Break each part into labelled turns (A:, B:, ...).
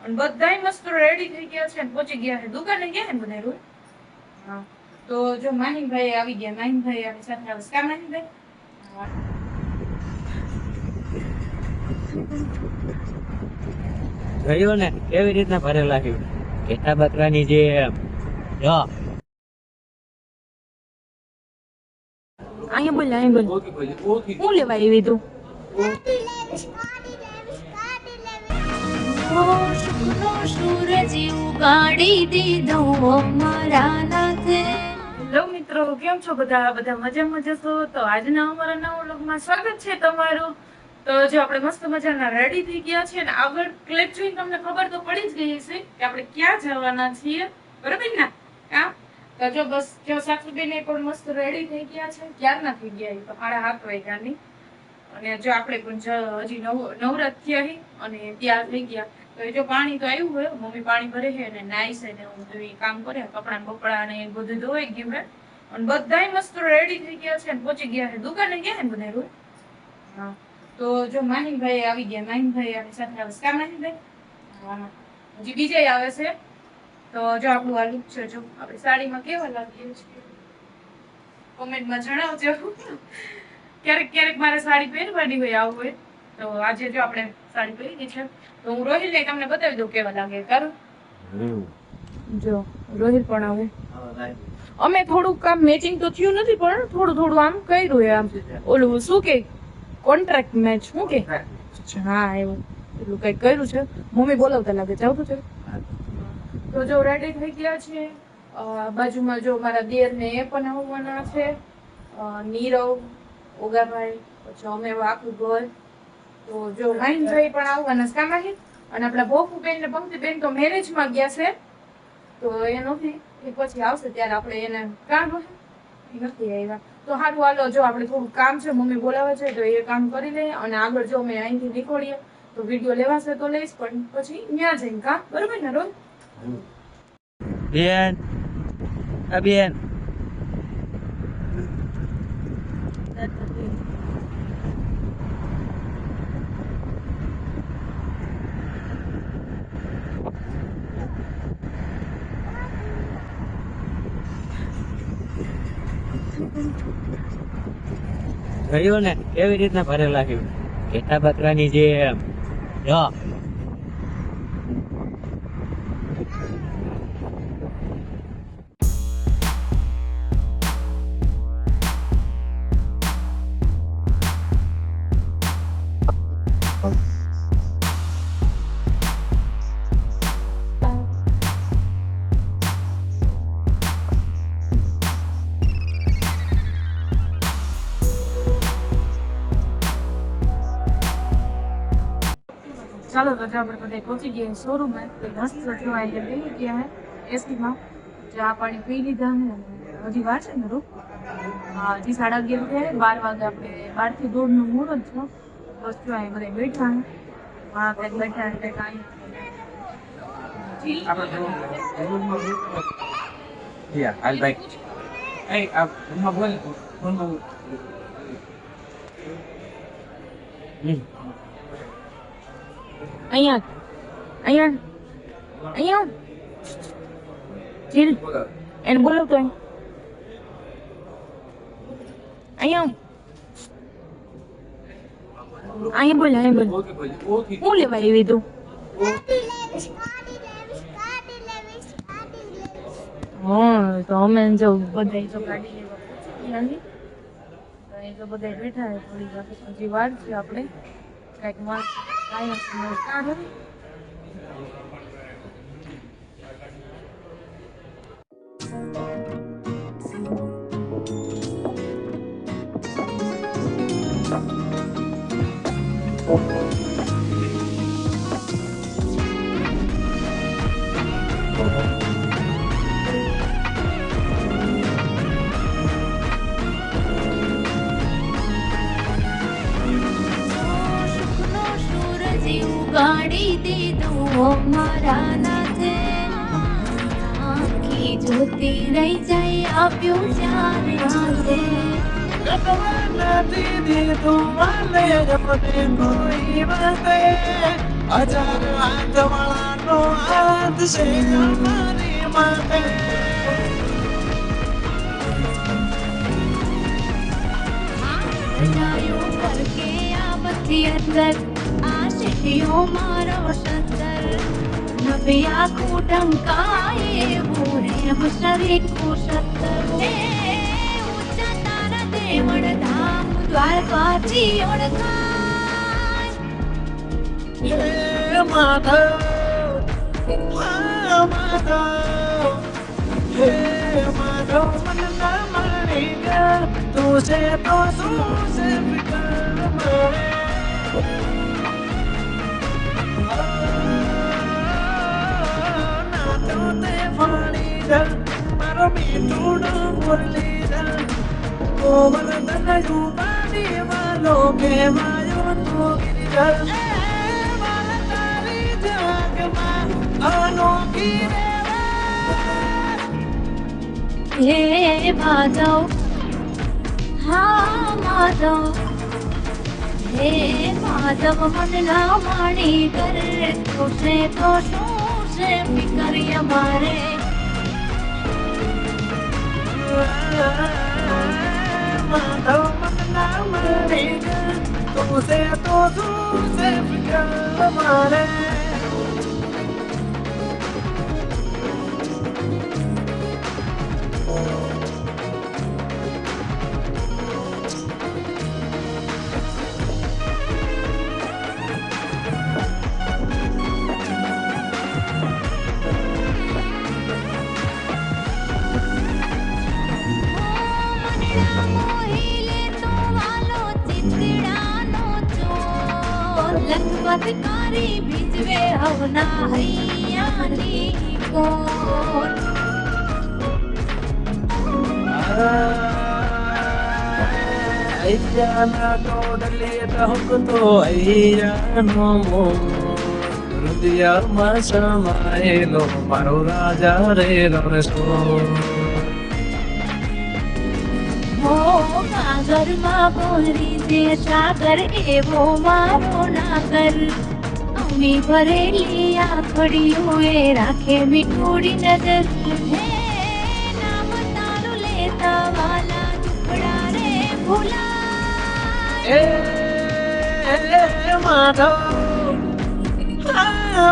A: અને બધાય મસ્ત રેડી થઈ ગયા છે, પહોંચી ગયા છે, દુકાને ગયા છે બધા રોજ. હા, તો જો માહિમભાઈ આવી ગયા. માહિમભાઈ આપણી સાથે આવે છે. કા માહિમભાઈ?
B: જોયું ને કેવી રીતના ભરે લાગ્યું ઘેટા બકરાની જે જો
A: અહીંયા બોલ, અહીંયા બોલ. હું લેવા આવી તું? સૂરજ ઉગાડી દીધો મારા નાથે. હેલો મિત્રો, કેમ છો બધા? બધા મજામાં જશો? તો આજના અમારા નવા વ્લોગમાં સ્વાગત છે તમારું. તો જો આપણે મસ્ત મજાના રેડી થઈ ગયા છે ને આગળ ક્લિપ જોઈને તમને ખબર તો પડી જ ગઈ હશે કે આપણે ક્યાં જવાના છીએ, બરાબર ને? હા, તો જો બસ જો સાસુબેન પણ મસ્ત રેડી થઈ ગયા છે. ક્યારના થઈ ગયા? તો 7:30 વાગ્યાની. અને જો આપણે પણ હજી નવરાત થયા હી અને તૈયાર થઈ ગયા. તો જો પાણી તો આવ્યું હોય, મમ્મી પાણી ભરે છે ને નાઈ છે ને હું એ કામ કરે, કપડા બપડા ને બધું ધોવાઈ ગયું હે. અને બધાય મસ્ત રેડી થઈ ગયા છે ને પહોંચી ગયા છે, દુકાને ગયા છે બધા રોજ. હા, તો જો માહિમભાઈ આવી ગયા. માહિમભાઈ આપણી સાથે આવે છે. કા માહિમભાઈ? હા, હજી બીજા આવે છે. તો જો આપણું આ લુક છે, જો આપણે સાડીમાં કેવા લાગીએ છીએ કોમેન્ટમાં જણાવજો. ક્યારેક ક્યારેક મારે સાડી પહેરવાની હોય, આવું હોય તો આજે જો આપણે સાડી પહેરી છે. તો હું રોહિલને તમને બતાવી દઉં કેવા લાગે. કરું જો રોહિલ પણ આવું. અમે થોડુંક કામ મેચિંગ તો થયું નથી પણ થોડું થોડું આમ કર્યું. આમ ઓલું શું કે કોન્ટ્રાક્ટ મેચ શું કે? હા, એવું એટલું કઈક કર્યું છે. મમ્મી બોલાવતા લાગે. ચાલતું છે. તો જો રેડી થઈ ગયા છે. બાજુમાં જો મારા દેર ને એ પણ આવવાના છે, નીરવ, ઓગાભાઈ, પછી અમે આખું ઘર. તો જો માહિમભાઈ પણ આવવાના છે. કામાહી અને આપણા ભોફુબેન ને પંક્તિબેન તો મેરેજમાં ગયા છે, તો એ નથી, એ પછી આવશે ત્યારે આપણે એને કામ નથી આવ્યા. તો સારું, હાલો જો આપણે થોડું કામ છે, મમ્મી બોલાવે છે તો એ કામ કરી લઈએ અને આગળ જો અમે અહીંથી નીકળીએ તો વિડીયો લેવાશે તો લઈશ, પણ પછી ત્યાં જઈને કામ, બરોબર ને રોજ?
B: બેન આ બેન જોયું ને કેવી રીતના ભરે લાગ્યું ઘેટા બકરાની જે જો
A: ચાલો તો આપણે બધા પહોંચી ગયા શોરૂમમાં. મસ્ત જો અહીંયા બેસી ગયા હે એસીમાં, ચા પાણી પી લીધા હે. હજી વાર છે ને રૂપ? હા, હજી 11:30 થયા. 12 વાગે આપણે 12 થી 1:30 નું મુહૂર્ત છે. બસ જો અહીંયા બધા બેઠા હે. હા, કંઈક બેઠા હે, કંઈક અહીંયા જીલ એને બોલાવતો અહીંયા બોલ, અહીંયા બોલ. હું લેવા આવી તું? હા, તો અમે જો બધા તો ગાડી લેવા પહોંચી ગયા, તો બધા બેઠા હે. થોડી વાર હજી વાર છે, આપણે કંઈક વાત કાંઈ
C: ગાડી દીધો મારા નાથે, આખી જોતી રહી જાય આપ્યું ચારે હાથે.
D: અજાર હાથ વાળાનો વધશે અમારી માટે
C: જાયો કરકે આ બધી અંદર આ સિટીઓ મારો સત્તર નબી આખું ટંકાય એવું રેમ શરીકું સત્તર હે ઊંચા તારા દેવળ ધામ દ્વારકાથી ઓળખાય
D: હે માધવ માધવ હે માધવ મન ના મારી ગયા તું છે તો શું છે ફિકર મારે ના તો તે ફાણી જા મારો મીઠું મુરલી જા ઓ વરદન યુવાની વાલો કે વાયો તું ગિરજા મારા તારી જગમાં અનોખી
C: હે માધવ હા માધવ હે માધવ મન ના માણી કરે તું છે તો શું છે ફિકર અમારે
D: માધવ મન ના મારી ગયા તું છે તો શું છે ફિકર મારે
C: લખપતકારી ભીજવે હવના હૈયાની કોટ
D: અૈયાના ટોડલે ટહકતો અૈયાનો હૃદયમાં સમાયેલો મારો રાજા રે રમશો
C: હો કાગરમાં બોલી દે સાગર એવો મારો નાગર અમી ભરેલી આખડીઓ એ રાખે મીઠોડી નજર હે નામ તારું લેતા વાલા ટુકડા રે ભૂલાય
D: એ માધવ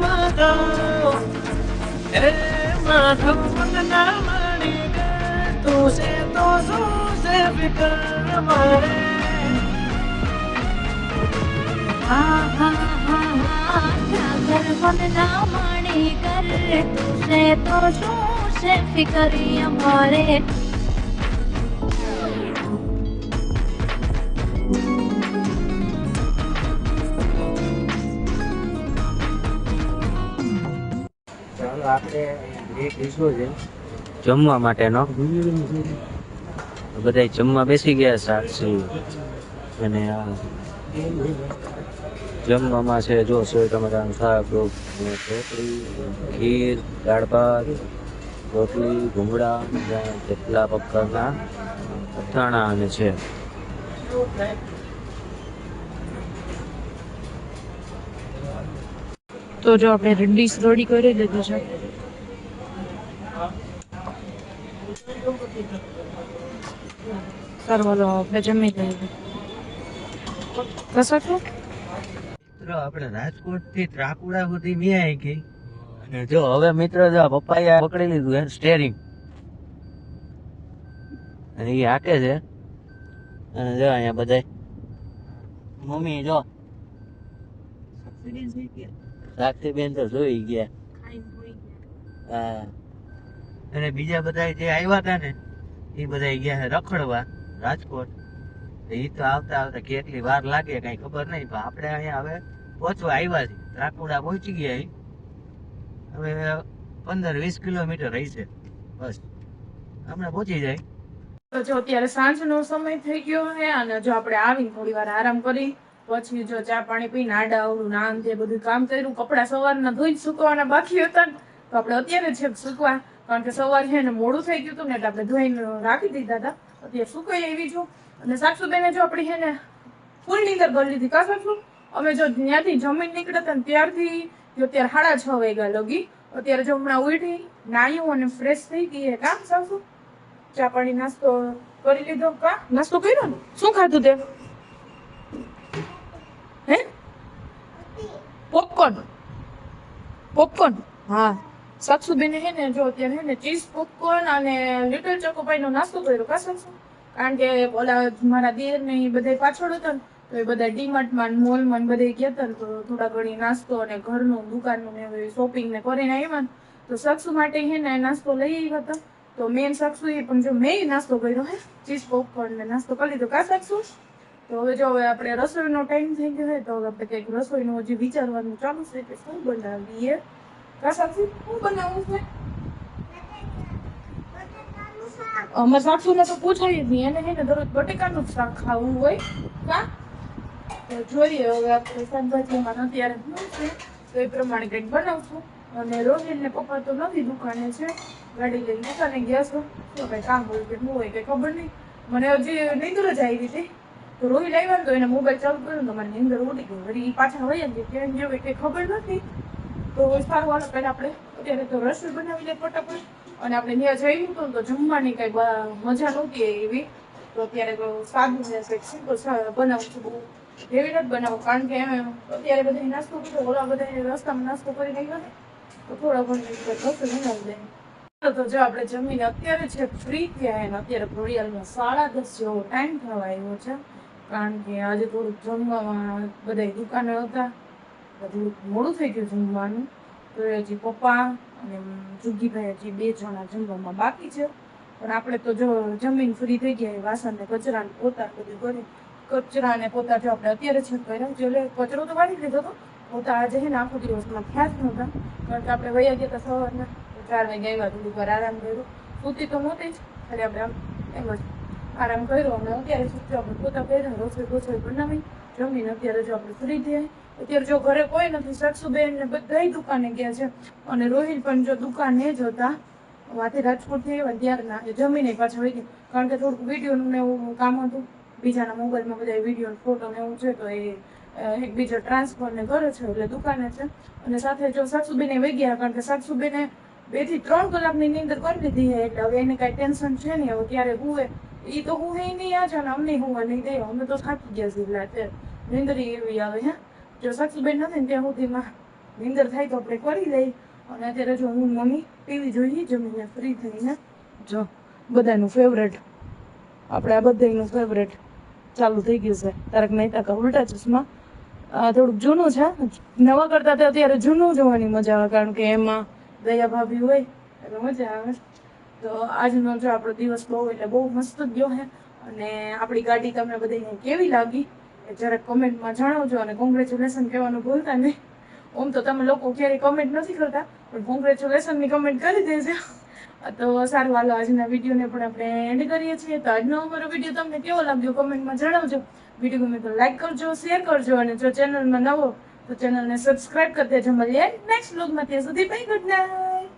D: માધવ એ માધવ મન ના મારી ગયા તું છે તો શું છે ફિકર મારે
C: હા હા હા હા સાગર મન ના માણી કરે તું છે તો શું છે ફિકરી અમારે
B: ચાલો આપણે બ્રેક લીધો છે જમવા માટેનો બધા જમવા બેસી ગયા સાક્ષી અને આ જમવામાં છે જો સેવ ટમેટાનું શાક ઢોકળી ખીર દાળ ભાત રોટલી ભૂંગળા કેટલા પ્રકારના અથાણા અને છે
A: તો જો આપણે ડીશ રેડી કરી લીધું છે સારું હાલો આપણે જમી લઈએ બસ આટલું
B: મિત્રો આપણે રાજકોટ થી ત્રાકુડા સુધી મેં આવી ગઈ અને જો હવે મિત્રો જો પપ્પાએ પકડી લીધું એમ સ્ટેરિંગ અને એ હાકે છે અને જો અહીંયા બધા મમ્મી જો સાક્ષીબેન તો જોઈ ગયા હા અને બીજા બધા જે આવ્યા હતા ને એ બધા ગયા છે રખડવા રાજકોટ એ તો આવતા આવતા કેટલી વાર લાગે કઈ ખબર નહીં પણ આપણે અહીંયા હવે પહોંચવા આવ્યા છીએ ત્રાકુડા પહોંચી ગયા છીએ. હવે 15-20 કિલોમીટર રહી છે બસ હમણાં પહોંચી જાય.
A: તો જો અત્યારે સાંજનો સમય થઈ ગયો છે અને જો આપણે આવીને થોડી વાર આરામ કરી પછી જો ચા પાણી પીને આડા અવળું નાન તે બધું કામ કર્યું કપડા સવારના ધોઈ સુકવાના બાકી હતા ને તો આપણે અત્યારે છે સુકવા કારણ કે સવાર છે ને મોડું થઈ ગયું હતું ને એટલે આપણે ધોઈને રાખી દીધા હતા અત્યારે સુકાઈ આવી છું અને સાક્ષુબેને જો આપણી છે ને ફૂલ નીંદર કરી લીધી કા સાક્ષુ અમે જો ત્યાંથી જમીન નીકળ્યા હતા ને ત્યારથી જો અત્યારે 6:30 વાગ્યા લગી અત્યારે જો હમણાં ઉઠી નાયું અને ફ્રેશ થઈ ગઈ હે કામ સાસુ ચા પાણી નાસ્તો કરી લીધો કા નાસ્તો કર્યો ને શું ખાધું તે હે પોપકોર્ન હા સાક્ષુબેન હે ને જો અત્યારે હે ને ચીઝ પોપકોર્ન અને લિટલ ચોકોપાઈ નો નાસ્તો કર્યો કા સાક્ષુ કારણ કે ઓલા મારા દેર ને એ બધા પાછળ હતા ને તો એ બધા ડીમાર્ટમાં મોલમાં બધે ગયા હતા ને તો થોડા ઘણી નાસ્તો અને ઘરનું દુકાનનું ને શોપિંગ ને કરીને આવ્યા ને તો સાક્ષુ માટે હે ને નાસ્તો લઈ આવ્યા હતા તો મેન સાક્ષુ એ પણ જો મેં નાસ્તો કર્યો હે ચીઝ પોપકોર્ન ને નાસ્તો કરી લીધો કા સાક્ષુ તો હવે જો હવે આપણે રસોઈનો ટાઈમ થઈ ગયો હોય તો હવે આપણે કંઈક રસોઈનું હજી વિચારવાનું ચાલુ છે કે શું બનાવીએ કા સાક્ષુ શું બનાવવું છે અમારા સાક્ષુને તો પૂછાય જ નહીં એને હે ને દરરોજ બટેકાનું જ શાક ખાવું હોય કા તો જોઈએ હવે આપણે શાકભાજીમાં અત્યારે શું છે તો એ પ્રમાણે કંઈક બનાવશું અને રોહિલ ને પપ્પા તો નથી દુકાને છે ગાડી લઈને દુકાને ગયા છો તો કઈ કામ હોય કે શું હોય કઈ ખબર નહીં મને હજી નીંદર જ આવી હતી તો રોહિલ આવ્યા ને તો એને મોબાઈલ ચાલુ કર્યો તો મારી નીંદર ઉડી ગઈ વળી પાછા વયા ગયા કેમ જેવું કઈ ખબર નથી તો સારું હાલો પહેલા આપણે અત્યારે તો રસોઈ બનાવી લે ફટાફટ અને આપણે ત્યાં જઈ હતું તો જમવાની કઈ મજા નહોતી એવી તો અત્યારે તો સાદું ને સિમ્પલ બનાવું છું બહુ એવી નથી બનાવું કારણ કે અત્યારે બધા નાસ્તો કર્યો ઓલા બધા રસ્તામાં નાસ્તો કરી ગયો ને તો થોડા ઘણી રસોઈ બનાવી દે તો જો આપણે જમીને અત્યારે છે ફ્રી થયા ને અત્યારે ઘડિયાળમાં 10:30 જેવો ટાઈમ થવા આવ્યો છે કારણ કે આજે થોડુંક જમવામાં બધા દુકાને હતા થોડુંક મોડું થઈ ગયું જમવાનું તો હજી પપ્પા અને જુગીભાઈ હજી 2 જણા જમવામાં બાકી છે પણ આપણે તો જો જમીન ફ્રી થઈ ગયા વાસણ ને કચરા ને પોતા બધું કરી કચરા ને પોતા જો આપણે અત્યારે છે કર્યા જો કચરો તો વાળી લીધો હતો પોતા આજે છે ને આખો દિવસમાં ખ્યાલ નહોતા કારણ કે આપણે વયા ગયા હતા સવારના 4 વાગે આવ્યા થોડીક વાર આરામ કર્યો સૂતી તો નહોતી જ ખાલી આપણે આમ એમ જ આરામ કર્યો અને અત્યારે જો આપણે પોતા પહેર્યા રસોઈ બનાવી જમીને અત્યારે જો આપણે ફ્રી થયા અત્યારે જો ઘરે કોઈ નથી સાક્ષુબેન ને બધા દુકાને ગયા છે અને રોહિલ પણ જો દુકાને જ હતા વાતે રાજકોટ થી આવ્યા ત્યારના જમીને પાછા વહી ગયા કારણ કે થોડુંક વિડીયોનું ને એવું કામ હતું બીજાના મોબાઈલમાં બધા વિડીયો ફોટો ને એવું છે તો એ એકબીજા ટ્રાન્સફર ને કરે છે એટલે દુકાને છે અને સાથે જો સાક્ષુબેને વહી ગયા કારણ કે સાક્ષુબેને 2 થી 3 કલાકની નીંદર કરી લીધી છે એટલે હવે એને કઈ ટેન્શન છે નહીં હવે ક્યારે હુવે એ તો હું હે નહીં આ છે ને અમને હુવા નહીં દે અમે તો થાકી ગયા છીએ એટલે અત્યારે નીંદર એવી આવે હે જો સાક્ષુબેન નથી ને ત્યાં સુધીમાં નીંદર થાય તો આપણે કરી લઈ અને અત્યારે જો હું મમ્મી ટીવી જોઈએ જમીને ફ્રી થઈને જો બધાનું ફેવરેટ આપણે આ બધાનું ફેવરેટ ચાલુ થઈ ગયું છે તારક મહેતા કા ઉલ્ટા ચશ્મા થોડુંક જૂનું છે નવા કરતા તો અત્યારે જૂનું જોવાની મજા આવે કારણ કે એમાં દયા ભાભી હોય એટલે મજા આવે તો આજનો જો આપણો દિવસ બહુ એટલે બહુ મસ્ત ગયો છે અને આપણી ગાડી તમને બધાને કેવી લાગી એ જરાક કોમેન્ટમાં જણાવજો અને કોંગ્રેચ્યુલેશન કહેવાનું ભૂલતા નહીં ઓમ તો તમે લોકો ક્યારેય કમેન્ટ નથી કરતા પણ કોંગ્રેચ્યુલેશનની કમેન્ટ કરી દેજો તો સારું હાલો આજના વિડીયોને પણ આપણે એન્ડ કરીએ છીએ તો આજનો અમારો વિડીયો તમને કેવો લાગ્યો કમેન્ટમાં જણાવજો વિડીયો ગમે તો લાઈક કરજો શેર કરજો અને જો ચેનલમાં નવો તો ચેનલને સબસ્ક્રાઇબ કરી દેજો મળીએ નેક્સ્ટ વ્લોગમાં ત્યાં સુધી બાય ગુડ નાઇટ